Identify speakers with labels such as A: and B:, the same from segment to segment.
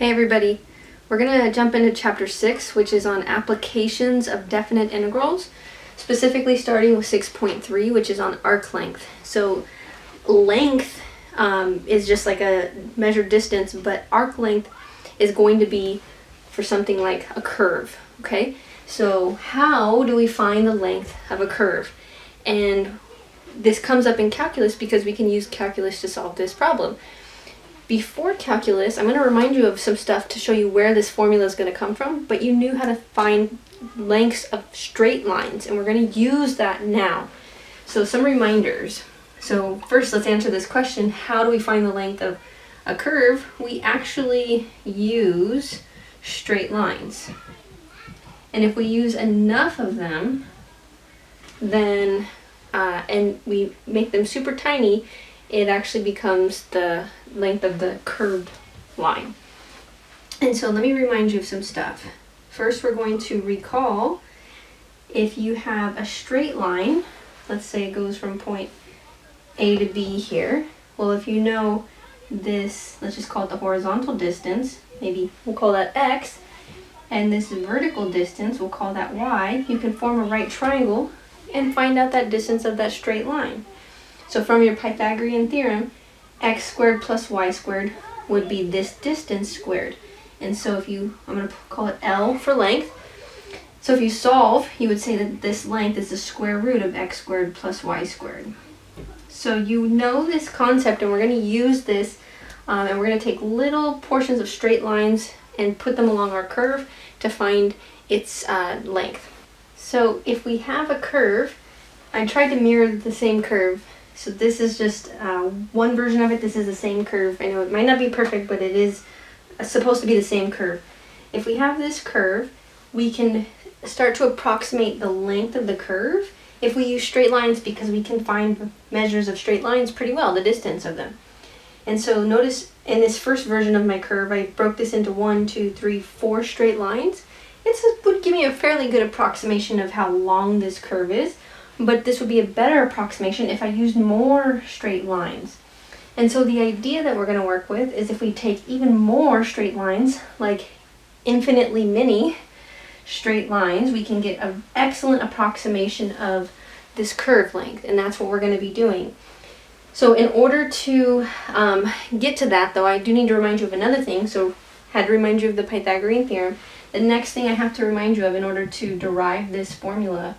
A: Hey everybody, we're going to jump into chapter 6, which is on applications of definite integrals, specifically starting with 6.3, which is on arc length. So length is just like a measured distance, but arc length is going to be for something like a curve, okay? So how do we find the length of a curve? And this comes up in calculus because we can use calculus to solve this problem. Before calculus, I'm going to remind you of some stuff to show you where this formula is going to come from, but you knew how to find lengths of straight lines, and we're going to use that now. So some reminders. So first, let's answer this question: how do we find the length of a curve? We actually use straight lines. And if we use enough of them, then, and we make them super tiny, it actually becomes the length of the curved line. And so let me remind you of some stuff. First, we're going to recall if you have a straight line, let's say it goes from point A to B here. Well, if you know this, let's just call it the horizontal distance, maybe we'll call that X, and this vertical distance, we'll call that Y, you can form a right triangle and find out that distance of that straight line. So from your Pythagorean theorem, x squared plus y squared would be this distance squared. And so if you, I'm going to call it L for length. So if you solve, you would say that this length is the square root of x squared plus y squared. So you know this concept, and we're going to use this, and we're going to take little portions of straight lines and put them along our curve to find its length. So if we have a curve, I tried to mirror the same curve. So this is just one version of it. This is the same curve. I know it might not be perfect, but it is supposed to be the same curve. If we have this curve, we can start to approximate the length of the curve if we use straight lines, because we can find measures of straight lines pretty well, the distance of them. And so notice in this first version of my curve, I broke this into 1, 2, 3, 4 straight lines. It would give me a fairly good approximation of how long this curve is. But this would be a better approximation if I used more straight lines. And so the idea that we're going to work with is if we take even more straight lines, like infinitely many straight lines, we can get an excellent approximation of this curve length, and that's what we're going to be doing. So in order to get to that, though, I do need to remind you of another thing. So I had to remind you of the Pythagorean theorem. The next thing I have to remind you of in order to derive this formula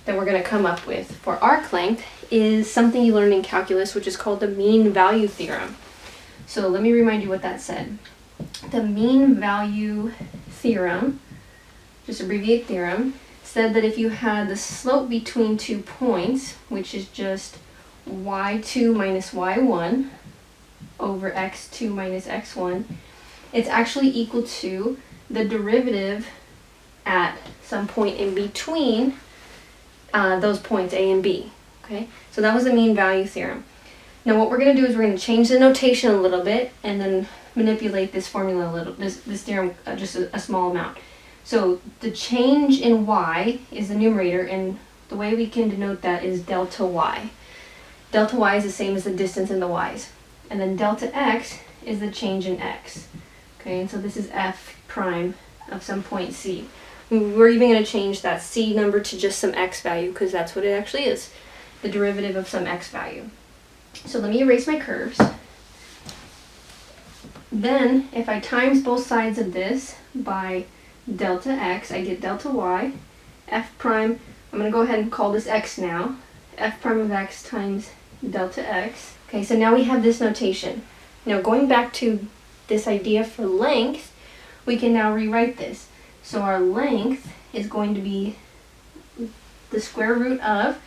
A: that we're going to come up with for arc length is something you learned in calculus, which is called the mean value theorem. So let me remind you what that said. The mean value theorem, just abbreviate theorem, said that if you had the slope between 2 points, which is just y2 minus y1 over x2 minus x1, it's actually equal to the derivative at some point in between those points A and B. Okay, so that was the mean value theorem. Now what we're going to do is we're going to change the notation a little bit and then manipulate this formula a little, this theorem just a small amount. So the change in y is the numerator, and the way we can denote that is delta y. Delta y is the same as the distance in the y's. And then delta x is the change in x. Okay, and so this is f prime of some point c. We're even going to change that c number to just some x value, because that's what it actually is, the derivative of some x value. So let me erase my curves. Then, if I times both sides of this by delta x, I get delta y. F prime, I'm going to go ahead and call this x now. F prime of x times delta x. Okay, so now we have this notation. Now going back to this idea for length, we can now rewrite this. So our length is going to be the square root of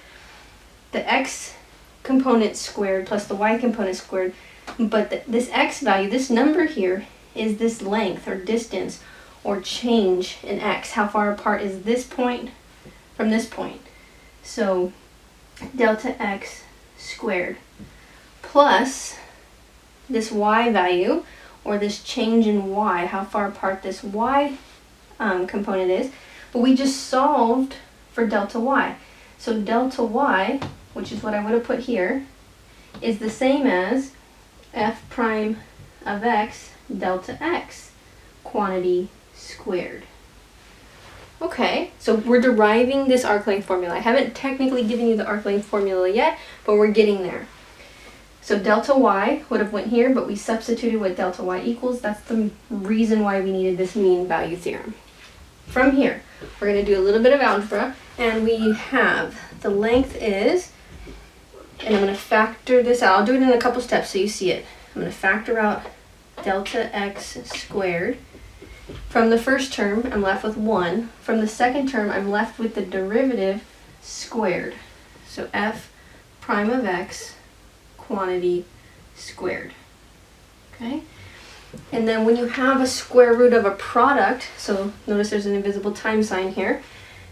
A: the x component squared plus the y component squared. But this x value, this number here, is this length or distance or change in x. How far apart is this point from this point? So delta x squared plus this y value, or this change in y, how far apart this y component is, but we just solved for delta y. So delta y, which is what I would have put here, is the same as f prime of x delta x. quantity squared. Okay, so we're deriving this arc length formula. I haven't technically given you the arc length formula yet, but we're getting there. So delta y would have went here, but we substituted what delta y equals. That's the reason why we needed this mean value theorem. From here, we're going to do a little bit of algebra, and we have the length is, and I'm going to factor this out. I'll do it in a couple steps so you see it. I'm going to factor out delta x squared. From the first term, I'm left with 1. From the second term, I'm left with the derivative squared. So f prime of x quantity squared. Okay? And then when you have a square root of a product, so notice there's an invisible time sign here,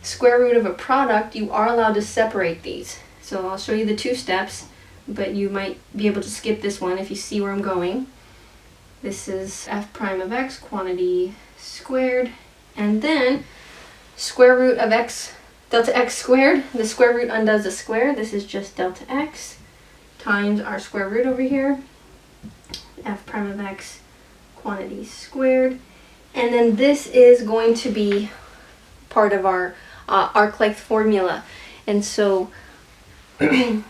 A: square root of a product, you are allowed to separate these. So I'll show you the 2 steps, but you might be able to skip this one if you see where I'm going. This is f prime of x quantity squared, and then square root of x, delta x squared, the square root undoes the square. This is just delta x times our square root over here, f prime of x quantity squared, and then this is going to be part of our arc length formula. And so I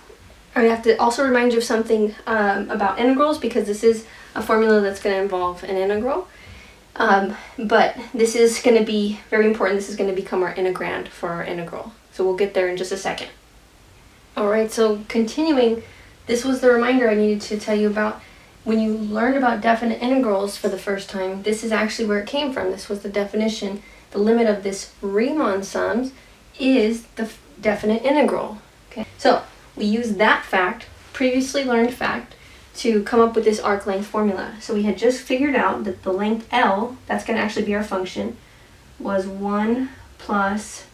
A: have to also remind you of something about integrals, because this is a formula that's going to involve an integral. But this is going to be very important. This is going to become our integrand for our integral. So we'll get there in just a second. Alright, so continuing, this was the reminder I needed to tell you about. When you learned about definite integrals for the first time, this is actually where it came from. This was the definition. The limit of this Riemann sums is the definite integral. Okay, so we use that fact, previously learned fact, to come up with this arc length formula. So we had just figured out that the length L, that's going to actually be our function, was 1 plus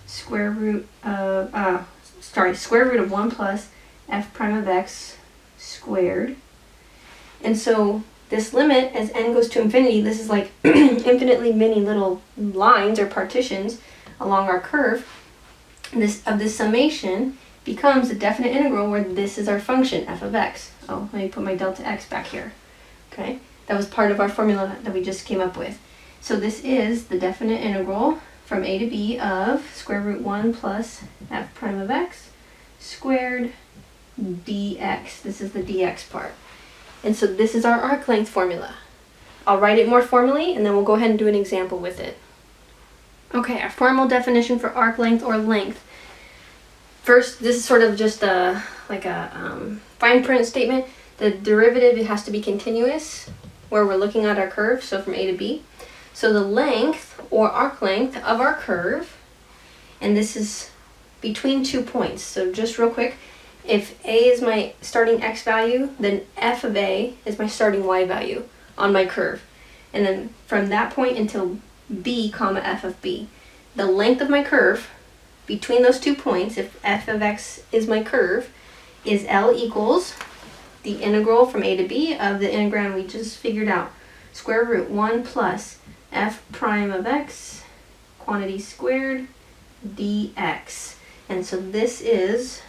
A: square root of, square root of 1 plus f prime of x squared. And so this limit, as n goes to infinity, this is like infinitely many little lines or partitions along our curve. This summation becomes a definite integral where this is our function, f of x. Oh, let me put my delta x back here. Okay, that was part of our formula that we just came up with. So this is the definite integral from a to b of square root 1 plus f prime of x squared dx. This is the dx part. And so this is our arc length formula. I'll write it more formally, and then we'll go ahead and do an example with it. Okay, our formal definition for arc length or length. First, this is sort of just a fine print statement. The derivative, it has to be continuous where we're looking at our curve, so from a to b. So the length or arc length of our curve, and this is between 2 points. So just real quick, if a is my starting x value, then f of a is my starting y value on my curve. And then from that point until b comma f of b. The length of my curve between those 2 points, if f of x is my curve, is L equals the integral from a to b of the integrand we just figured out. Square root 1 plus f prime of x quantity squared dx. And so this is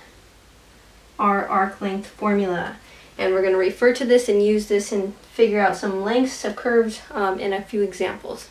A: our arc length formula. And we're going to refer to this and use this and figure out some lengths of curves in a few examples.